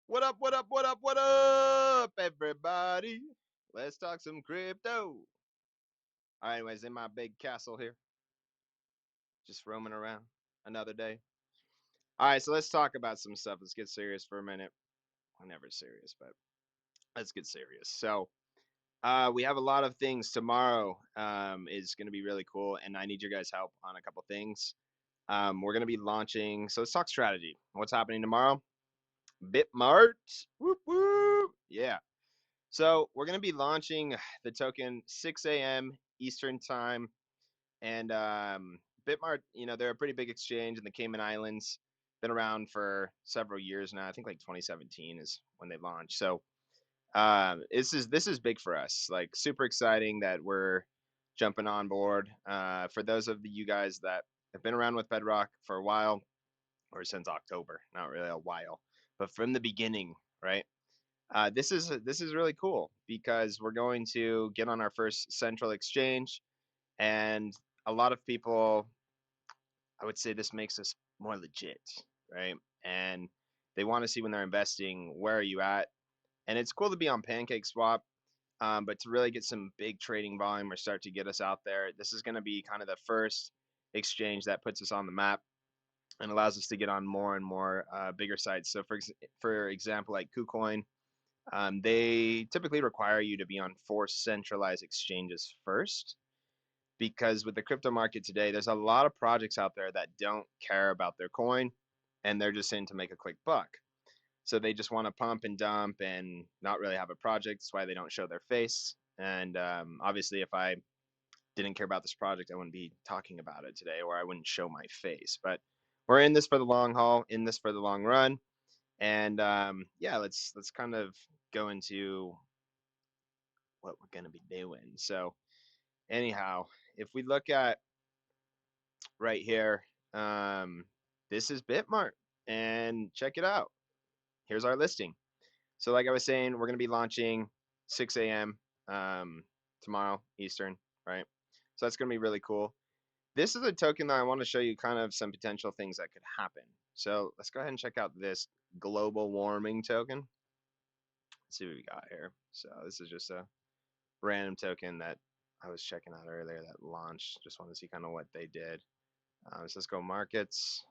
What up, what up, what up, what up, everybody? Let's talk some crypto. All right, anyways, in my big castle here, just roaming around another day. All right, so let's talk about some stuff. Let's get serious for a minute. I'm never serious, but let's get serious. We have a lot of things tomorrow. Is going to be really cool, and I need your guys' help on a couple things. We're going to be launching. So let's talk strategy. What's happening tomorrow? BitMart. Whoop whoop. Yeah. So we're going to be launching the token 6 a.m. Eastern time, and Bitmart, they're a pretty big exchange in the Cayman Islands. Been around for several years now. I think like 2017 is when they launched. So this is big for us. Like super exciting that we're jumping on board. For those of you guys that have been around with Bedrock for a while, or since October, not really a while, but from the beginning, right? This is really cool because we're going to get on our first central exchange, and a lot of people, I would say, this makes us more legit, right? And they want to see when they're investing, where are you at? And it's cool to be on PancakeSwap, but to really get some big trading volume or start to get us out there, this is going to be kind of the first exchange that puts us on the map and allows us to get on more and more bigger sites. So for example, like KuCoin, they typically require you to be on 4 centralized exchanges first, because with the crypto market today, there's a lot of projects out there that don't care about their coin, and they're just in to make a quick buck. So they just want to pump and dump and not really have a project. That's why they don't show their face. And obviously, if I didn't care about this project, I wouldn't be talking about it today, or I wouldn't show my face. But we're in this for the long haul, in this for the long run, and yeah, let's kind of go into what we're going to be doing. So, anyhow, if we look at right here, um, this is Bitmart, and check it out. Here's our listing. So, like I was saying, we're going to be launching 6 a.m. Tomorrow Eastern, right? So that's going to be really cool. This is a token that I want to show you kind of some potential things that could happen. So let's go ahead and check out this global warming token. Let's see what we got here. So this is just a random token that I was checking out earlier that launched. Just want to see kind of what they did. So let's go markets.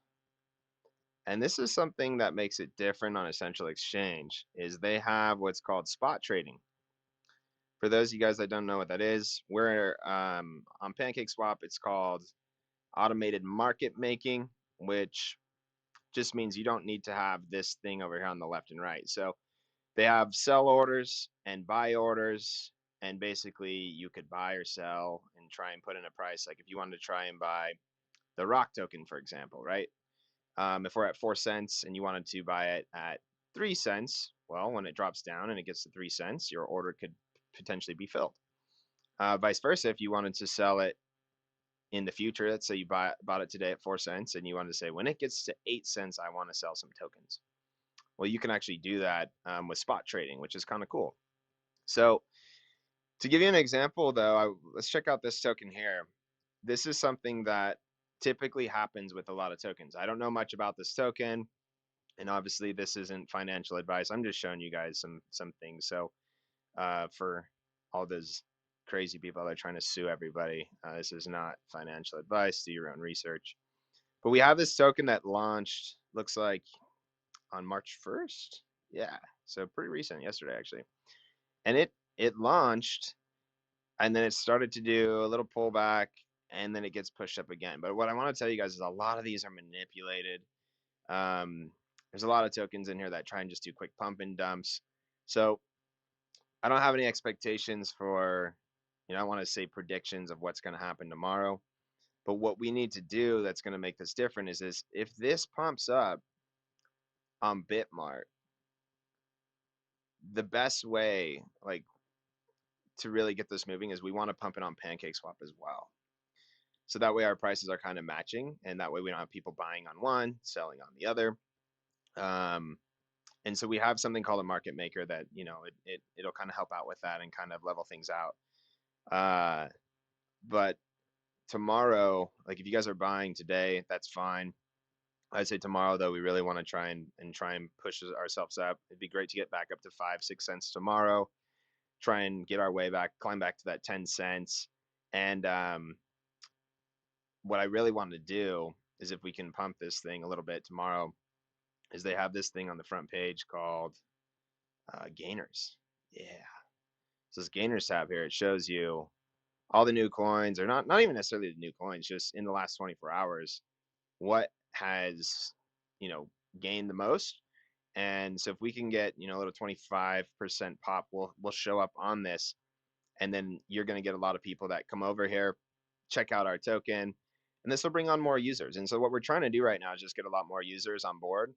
And this is something that makes it different on Essential Exchange is they have what's called spot trading. For those of you guys that don't know what that is, we're on PancakeSwap. It's called automated market making, which just means you don't need to have this thing over here on the left and right. So they have sell orders and buy orders, and basically you could buy or sell and try and put in a price. Like if you wanted to try and buy the Rock token, for example, right? If we're at 4 cents and you wanted to buy it at 3 cents, well, when it drops down and it gets to 3 cents, your order could potentially be filled. Vice versa, if you wanted to sell it in the future, let's say you bought it today at 4 cents and you wanted to say, when it gets to 8 cents, I want to sell some tokens. Well, you can actually do that with spot trading, which is kind of cool. So to give you an example, though, let's check out this token here. This is something that typically happens with a lot of tokens. I don't know much about this token, and obviously this isn't financial advice. I'm just showing you guys some things. So for all those crazy people that are trying to sue everybody, this is not financial advice. Do your own research. But we have this token that launched, looks like on March 1st. Yeah, so pretty recent, yesterday actually. And it launched, and then it started to do a little pullback, and then it gets pushed up again. But what I want to tell you guys is a lot of these are manipulated. Um, there's a lot of tokens in here that try and just do quick pump and dumps. So I don't have any expectations for, I want to say predictions of what's going to happen tomorrow. But what we need to do that's going to make this different is this: if this pumps up on Bitmart, the best way, like, to really get this moving is we want to pump it on PancakeSwap as well. So that way our prices are kind of matching, and that way we don't have people buying on one, selling on the other. Um, and so we have something called a market maker that it'll kind of help out with that and kind of level things out. But tomorrow, like if you guys are buying today, that's fine. I'd say tomorrow though we really want to try and push ourselves up. It'd be great to get back up to 5 6 cents tomorrow. Try and get our way back, climb back to that 10 cents. And what I really want to do is if we can pump this thing a little bit tomorrow, is they have this thing on the front page called gainers. Yeah. So this gainers tab here, it shows you all the new coins, or not even necessarily the new coins, just in the last 24 hours, what has, you know, gained the most. And so if we can get, a little 25% pop, we'll show up on this, and then you're going to get a lot of people that come over here, check out our token, and this will bring on more users. And so what we're trying to do right now is just get a lot more users on board,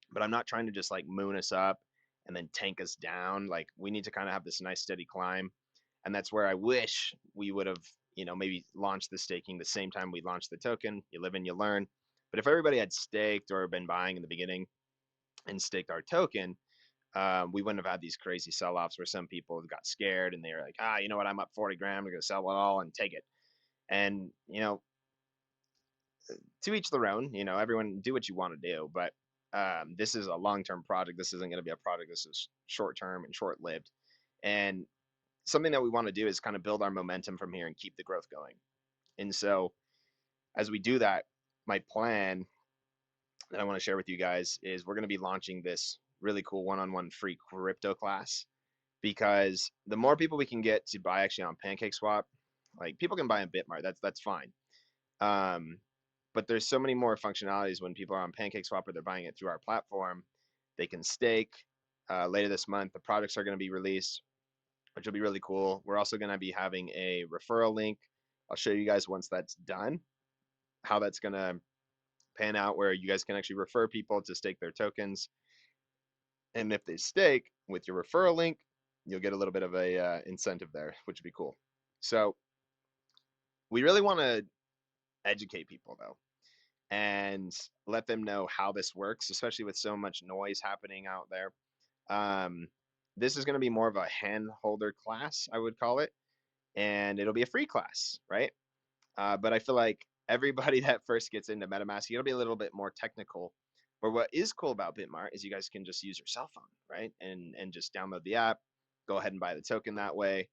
but I'm not trying to just like moon us up and then tank us down. Like we need to kind of have this nice steady climb. And that's where I wish we would have, maybe launched the staking the same time we launched the token. You live and you learn. But if everybody had staked or been buying in the beginning and staked our token, we wouldn't have had these crazy sell-offs where some people got scared and they were like, you know what, I'm up 40 grand, I'm gonna sell it all and take it. And to each their own. Everyone do what you want to do, but this is a long-term project. This isn't going to be a project. This is short-term and short-lived, and something that we want to do is kind of build our momentum from here and keep the growth going. And so, as we do that, my plan that I want to share with you guys is we're going to be launching this really cool one-on-one free crypto class, because the more people we can get to buy actually on PancakeSwap, like people can buy on BitMart, that's fine. Um, but there's so many more functionalities when people are on PancakeSwap or they're buying it through our platform. They can stake. Later this month, the products are going to be released, which will be really cool. We're also going to be having a referral link. I'll show you guys once that's done how that's going to pan out, where you guys can actually refer people to stake their tokens. And if they stake with your referral link, you'll get a little bit of a incentive there, which would be cool. So we really want to educate people though, and let them know how this works, especially with so much noise happening out there. Um, this is going to be more of a hand holder class, I would call it, and it'll be a free class, right? But I feel like everybody that first gets into MetaMask, it'll be a little bit more technical. But what is cool about BitMart is you guys can just use your cell phone, right? And just download the app, go ahead and buy the token that way.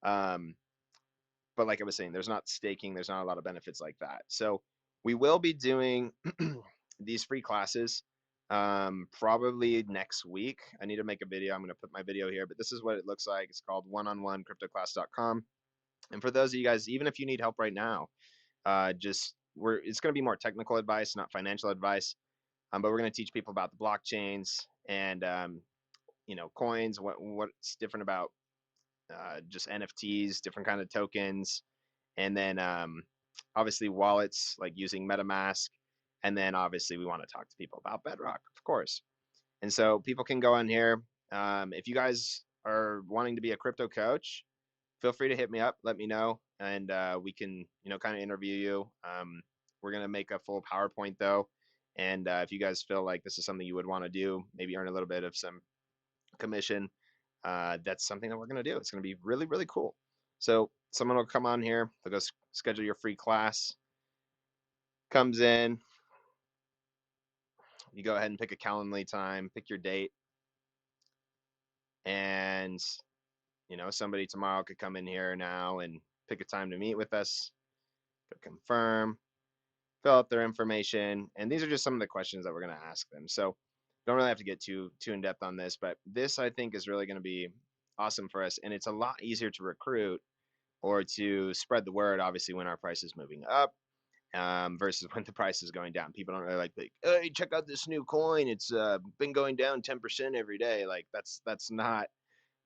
Um, but like I was saying, there's not staking, there's not a lot of benefits like that. So we will be doing these free classes probably next week. I need to make a video. I'm going to put my video here, but this is what it looks like. It's called one-on-one-cryptoclass.com. And for those of you guys, even if you need help right now, just we're it's going to be more technical advice, not financial advice. But we're going to teach people about the blockchains and coins, what's different about just NFTs, different kind of tokens, and then obviously wallets like using MetaMask, and then obviously we want to talk to people about Bedrock, of course. And so people can go on here. If you guys are wanting to be a crypto coach, feel free to hit me up, let me know, and we can kind of interview you. We're gonna make a full PowerPoint though, and if you guys feel like this is something you would want to do, maybe earn a little bit of some commission, that's something that we're going to do. It's going to be really, really cool. So someone will come on here, they'll go schedule your free class, comes in, you go ahead and pick a Calendly time, pick your date, and somebody tomorrow could come in here now and pick a time to meet with us, go confirm, fill out their information, and these are just some of the questions that we're going to ask them. So don't really have to get too in depth on this, but this I think is really going to be awesome for us, and it's a lot easier to recruit or to spread the word, obviously, when our price is moving up, versus when the price is going down. People don't really like, hey, check out this new coin. It's been going down 10% every day. Like that's not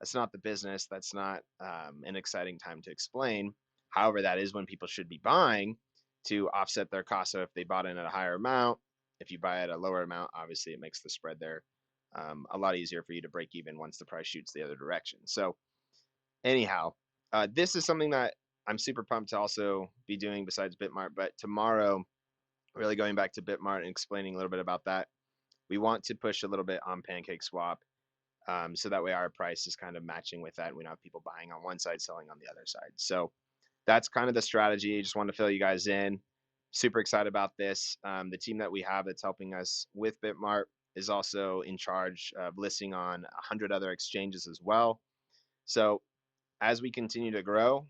the business. That's not an exciting time to explain. However, that is when people should be buying to offset their cost. So if they bought in at a higher amount, if you buy at a lower amount, obviously it makes the spread there a lot easier for you to break even once the price shoots the other direction. So anyhow, this is something that I'm super pumped to also be doing besides BitMart. But tomorrow, really going back to BitMart and explaining a little bit about that, we want to push a little bit on PancakeSwap, so that way our price is kind of matching with that. And we don't have people buying on one side, selling on the other side. So that's kind of the strategy. Just wanted to fill you guys in. super excited about this. The team that we have that's helping us with BitMart is also in charge of listing on 100 other exchanges as well. So as we continue to grow,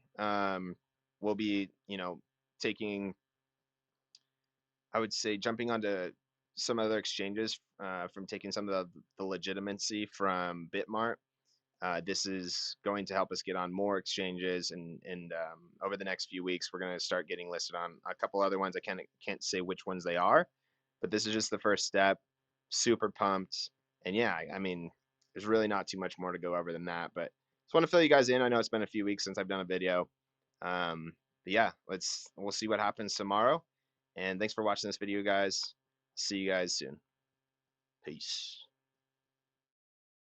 we'll be, taking, I would say, jumping onto some other exchanges from taking some of the legitimacy from BitMart. This is going to help us get on more exchanges, and over the next few weeks, we're going to start getting listed on a couple other ones. I can't say which ones they are, but this is just the first step. Super pumped, and yeah, I mean, there's really not too much more to go over than that. But just want to fill you guys in. I know it's been a few weeks since I've done a video, but yeah, we'll see what happens tomorrow. And thanks for watching this video, guys. See you guys soon. Peace.